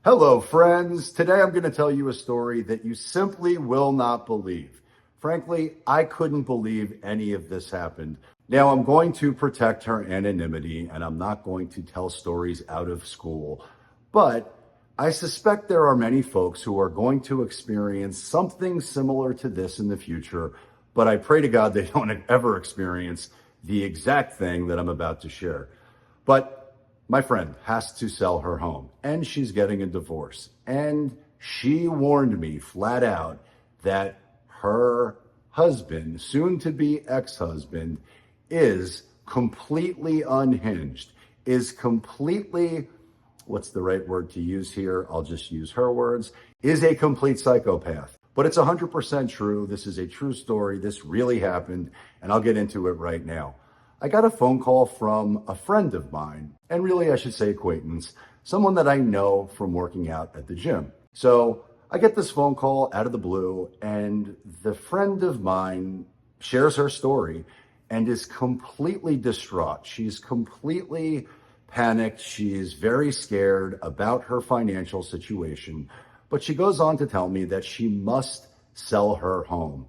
Hello, friends. Today I'm going to tell you a story that you simply will not believe. Frankly, I couldn't believe any of this happened. Now, I'm going to protect her anonymity and I'm not going to tell stories out of school, but I suspect there are many folks who are going to experience something similar to this in the future, but I pray to God they don't ever experience the exact thing that I'm about to share. But my friend has to sell her home and she's getting a divorce. And she warned me flat out that her husband, soon to be ex-husband, is completely unhinged, is completely, what's the right word to use here? I'll just use her words, is a complete psychopath. But it's 100% true. This is a true story. This really happened, and I'll get into it right now. I got a phone call from a friend of mine, and really I should say acquaintance, someone that I know from working out at the gym. So I get this phone call out of the blue, and the friend of mine shares her story and is completely distraught. She's completely panicked. She's very scared about her financial situation, but she goes on to tell me that she must sell her home.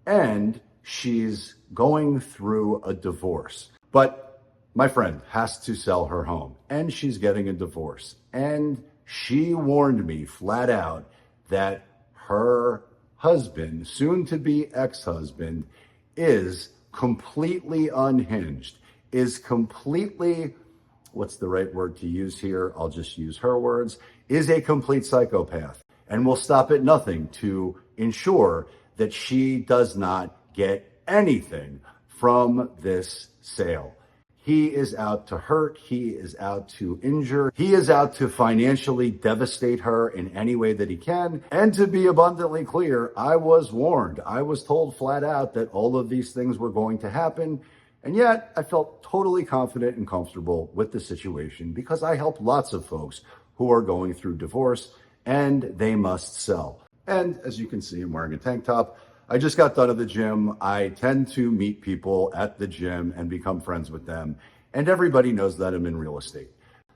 And she's going through a divorce. But my friend has to sell her home and she's getting a divorce. And she warned me flat out that her husband, soon to be ex-husband, is completely unhinged, is completely, what's the right word to use here? I'll just use her words, is a complete psychopath and will stop at nothing to ensure that she does not get anything from this sale. He is out to hurt. He is out to injure. He is out to financially devastate her in any way that he can. And to be abundantly clear, I was warned. I was told flat out that all of these things were going to happen. And yet I felt totally confident and comfortable with the situation because I help lots of folks who are going through divorce and they must sell. And as you can see, I'm wearing a tank top. I just got done at the gym. I tend to meet people at the gym and become friends with them. And everybody knows that I'm in real estate.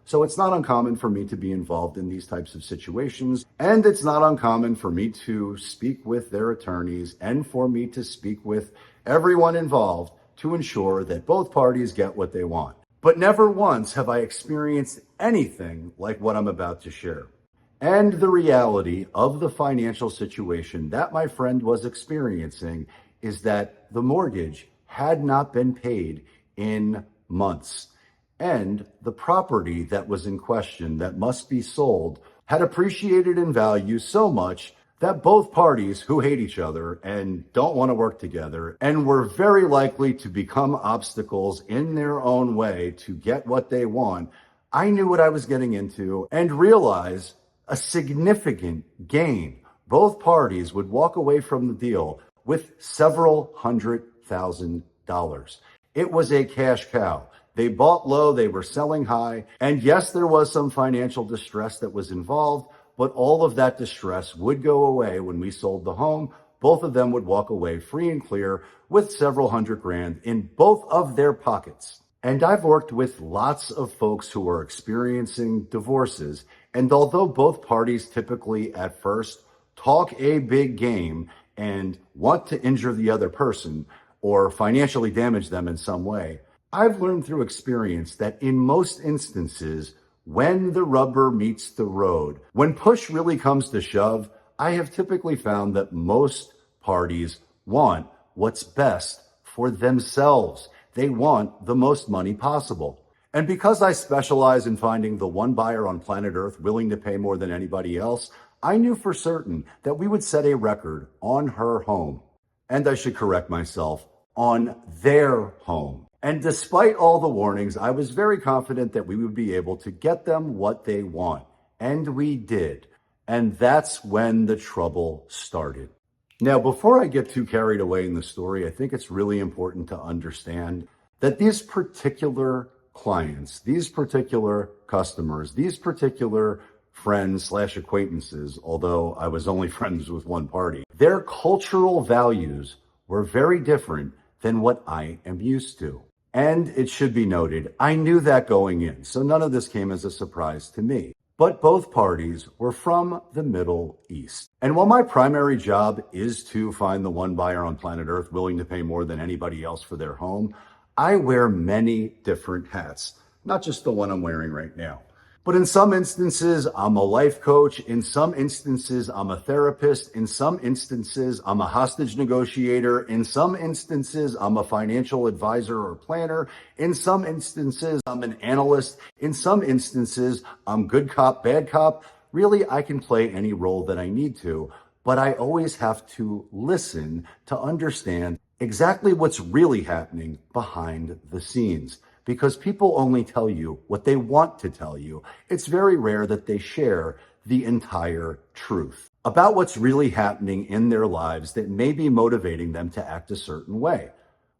So it's not uncommon for me to be involved in these types of situations. And it's not uncommon for me to speak with their attorneys and for me to speak with everyone involved to ensure that both parties get what they want. But never once have I experienced anything like what I'm about to share. And the reality of the financial situation that my friend was experiencing is that the mortgage had not been paid in months. And the property that was in question that must be sold had appreciated in value so much that both parties who hate each other and don't want to work together and were very likely to become obstacles in their own way to get what they want, I knew what I was getting into and realized a significant gain. Both parties would walk away from the deal with several $100,000. It was a cash cow. They bought low, they were selling high, and yes, there was some financial distress that was involved, but all of that distress would go away when we sold the home. Both of them would walk away free and clear with several $100,000 in both of their pockets. And I've worked with lots of folks who are experiencing divorces. And although both parties typically at first talk a big game and want to injure the other person or financially damage them in some way, I've learned through experience that in most instances, when the rubber meets the road, when push really comes to shove, I have typically found that most parties want what's best for themselves. They want the most money possible. And because I specialize in finding the one buyer on planet Earth willing to pay more than anybody else, I knew for certain that we would set a record on her home. And I should correct myself, on their home. And despite all the warnings, I was very confident that we would be able to get them what they want. And we did. And that's when the trouble started. Now, before I get too carried away in the story, I think it's really important to understand that these particular clients, these particular customers, these particular friends/acquaintances, although I was only friends with one party, their cultural values were very different than what I am used to. And it should be noted, I knew that going in, so none of this came as a surprise to me. but both parties were from the Middle East. And while my primary job is to find the one buyer on planet Earth willing to pay more than anybody else for their home, I wear many different hats, not just the one I'm wearing right now. But in some instances, I'm a life coach. In some instances, I'm a therapist. In some instances, I'm a hostage negotiator. In some instances, I'm a financial advisor or planner. In some instances, I'm an analyst. In some instances, I'm good cop, bad cop. Really, I can play any role that I need to, but I always have to listen to understand exactly what's really happening behind the scenes. Because people only tell you what they want to tell you. It's very rare that they share the entire truth about what's really happening in their lives that may be motivating them to act a certain way.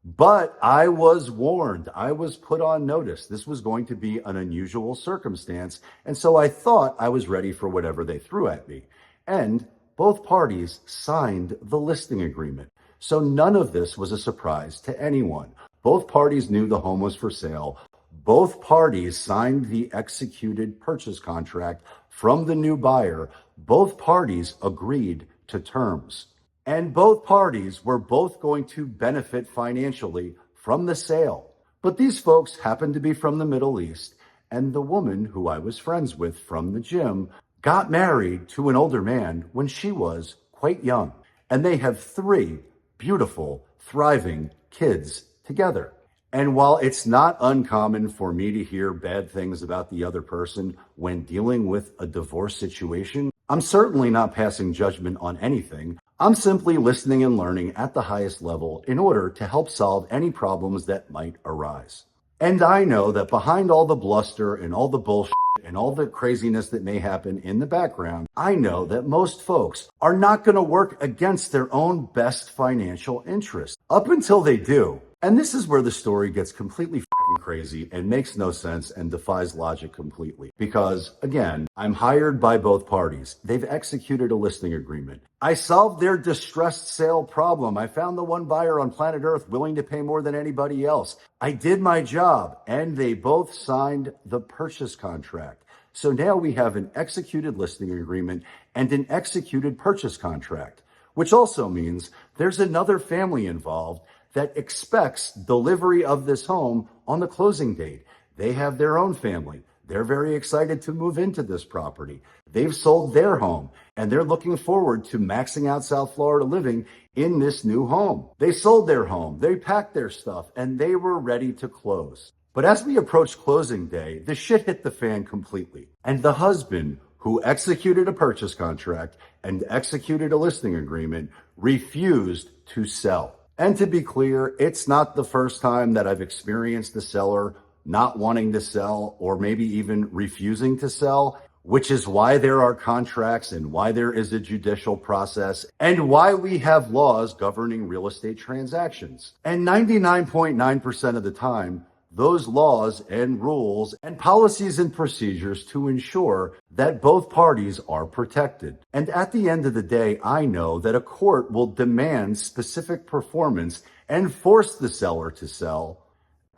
But I was warned, I was put on notice. This was going to be an unusual circumstance. And so I thought I was ready for whatever they threw at me. And both parties signed the listing agreement. So none of this was a surprise to anyone. Both parties knew the home was for sale. Both parties signed the executed purchase contract from the new buyer. Both parties agreed to terms. And both parties were both going to benefit financially from the sale. But these folks happened to be from the Middle East, and the woman who I was friends with from the gym got married to an older man when she was quite young. And they have 3 beautiful, thriving kids together. And while it's not uncommon for me to hear bad things about the other person when dealing with a divorce situation, I'm certainly not passing judgment on anything. I'm simply listening and learning at the highest level in order to help solve any problems that might arise. And I know that behind all the bluster and all the bullshit and all the craziness that may happen in the background, I know that most folks are not going to work against their own best financial interest up until they do. And this is where the story gets completely crazy and makes no sense and defies logic completely. Because, again, I'm hired by both parties. They've executed a listing agreement. I solved their distressed sale problem. I found the one buyer on planet Earth willing to pay more than anybody else. I did my job, and they both signed the purchase contract. So now we have an executed listing agreement and an executed purchase contract, which also means there's another family involved that expects delivery of this home on the closing date. They have their own family. They're very excited to move into this property. They've sold their home, and they're looking forward to maxing out South Florida living in this new home. They sold their home, they packed their stuff, and they were ready to close. But as we approached closing day, the shit hit the fan completely. And the husband, who executed a purchase contract and executed a listing agreement, refused to sell. And to be clear, it's not the first time that I've experienced the seller not wanting to sell or maybe even refusing to sell, which is why there are contracts and why there is a judicial process and why we have laws governing real estate transactions. And 99.9% of the time, those laws and rules and policies and procedures to ensure that both parties are protected. And at the end of the day, I know that a court will demand specific performance and force the seller to sell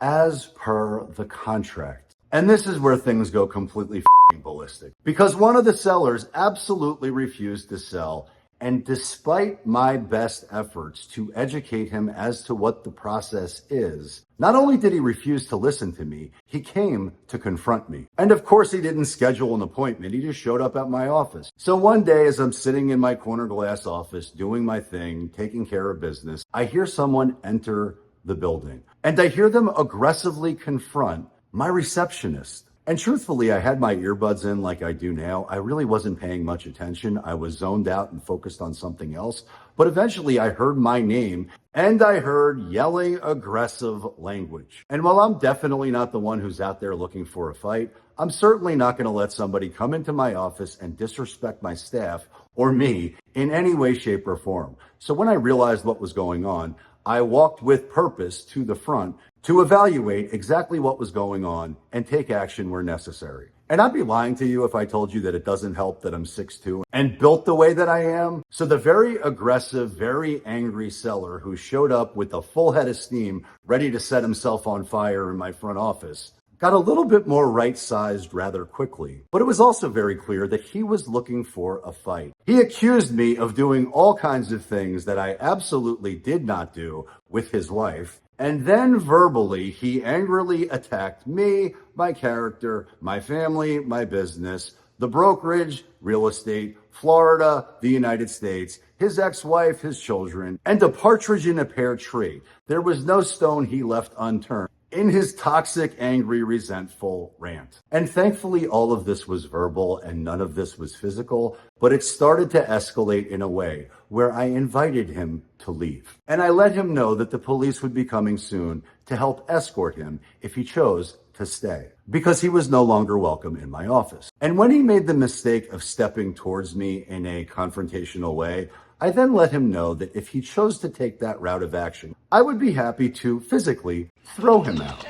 as per the contract. And this is where things go completely ballistic, because one of the sellers absolutely refused to sell. And despite my best efforts to educate him as to what the process is, not only did he refuse to listen to me, he came to confront me. And of course, he didn't schedule an appointment. He just showed up at my office. So one day, as I'm sitting in my corner glass office, doing my thing, taking care of business, I hear someone enter the building. And I hear them aggressively confront my receptionist. And truthfully, I had my earbuds in like I do now. I really wasn't paying much attention. I was zoned out and focused on something else. But eventually I heard my name and I heard yelling, aggressive language. And while I'm definitely not the one who's out there looking for a fight, I'm certainly not going to let somebody come into my office and disrespect my staff or me in any way, shape, or form. So when I realized what was going on, I walked with purpose to the front to evaluate exactly what was going on and take action where necessary. And I'd be lying to you if I told you that it doesn't help that I'm 6'2" and built the way that I am. So the very aggressive, very angry seller who showed up with a full head of steam, ready to set himself on fire in my front office, got a little bit more right-sized rather quickly. But it was also very clear that he was looking for a fight. He accused me of doing all kinds of things that I absolutely did not do with his wife. And then verbally, he angrily attacked me, my character, my family, my business, the brokerage, real estate, Florida, the United States, his ex-wife, his children, and a partridge in a pear tree. There was no stone he left unturned in his toxic, angry, resentful rant. And thankfully, all of this was verbal and none of this was physical, but it started to escalate in a way where I invited him to leave. And I let him know that the police would be coming soon to help escort him if he chose to stay, because he was no longer welcome in my office. And when he made the mistake of stepping towards me in a confrontational way, I then let him know that if he chose to take that route of action, I would be happy to physically throw him out.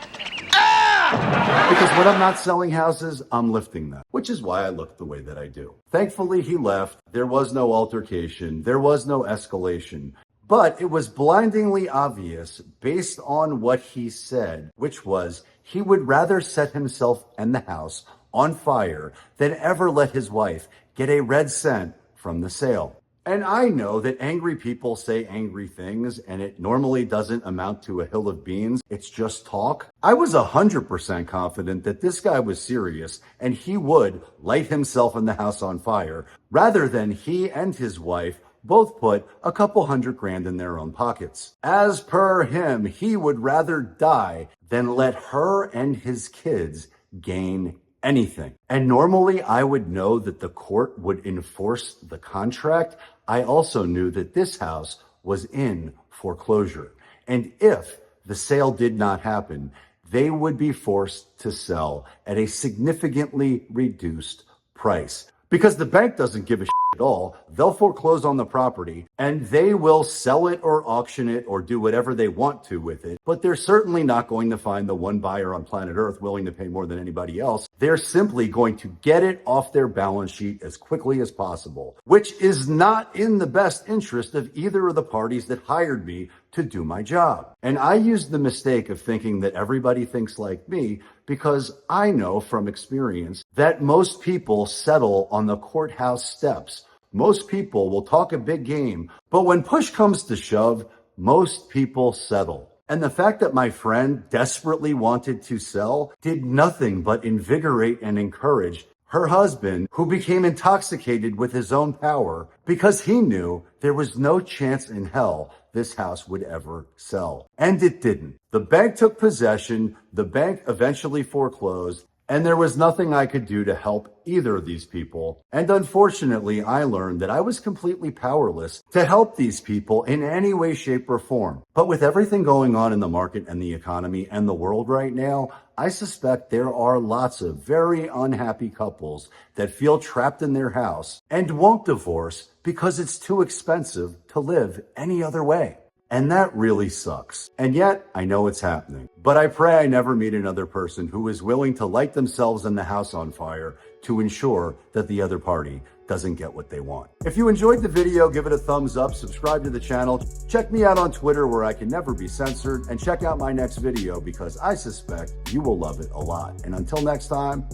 Because when I'm not selling houses, I'm lifting them, which is why I look the way that I do. Thankfully, he left. There was no altercation. There was no escalation. But it was blindingly obvious based on what he said, which was he would rather set himself and the house on fire than ever let his wife get a red cent from the sale. And I know that angry people say angry things, and it normally doesn't amount to a hill of beans. It's just talk. I was 100% confident that this guy was serious and he would light himself and the house on fire, rather than he and his wife both put a couple $100,000 in their own pockets. As per him, he would rather die than let her and his kids gain anything. And normally I would know that the court would enforce the contract. I also knew that this house was in foreclosure. And if the sale did not happen, they would be forced to sell at a significantly reduced price. Because the bank doesn't give a shit at all. They'll foreclose on the property and they will sell it or auction it or do whatever they want to with it. But they're certainly not going to find the one buyer on planet Earth willing to pay more than anybody else. They're simply going to get it off their balance sheet as quickly as possible, which is not in the best interest of either of the parties that hired me to do my job. And I used the mistake of thinking that everybody thinks like me, because I know from experience that most people settle on the courthouse steps. Most people will talk a big game, but when push comes to shove, most people settle. And the fact that my friend desperately wanted to sell did nothing but invigorate and encourage her husband, who became intoxicated with his own power because he knew there was no chance in hell this house would ever sell. And it didn't. The bank took possession, the bank eventually foreclosed, and there was nothing I could do to help either of these people. And unfortunately, I learned that I was completely powerless to help these people in any way, shape, or form. But with everything going on in the market and the economy and the world right now, I suspect there are lots of very unhappy couples that feel trapped in their house and won't divorce because it's too expensive to live any other way. And that really sucks. And yet, I know it's happening. But I pray I never meet another person who is willing to light themselves and the house on fire to ensure that the other party doesn't get what they want. If you enjoyed the video, give it a thumbs up, subscribe to the channel, check me out on Twitter where I can never be censored, and check out my next video because I suspect you will love it a lot. And until next time,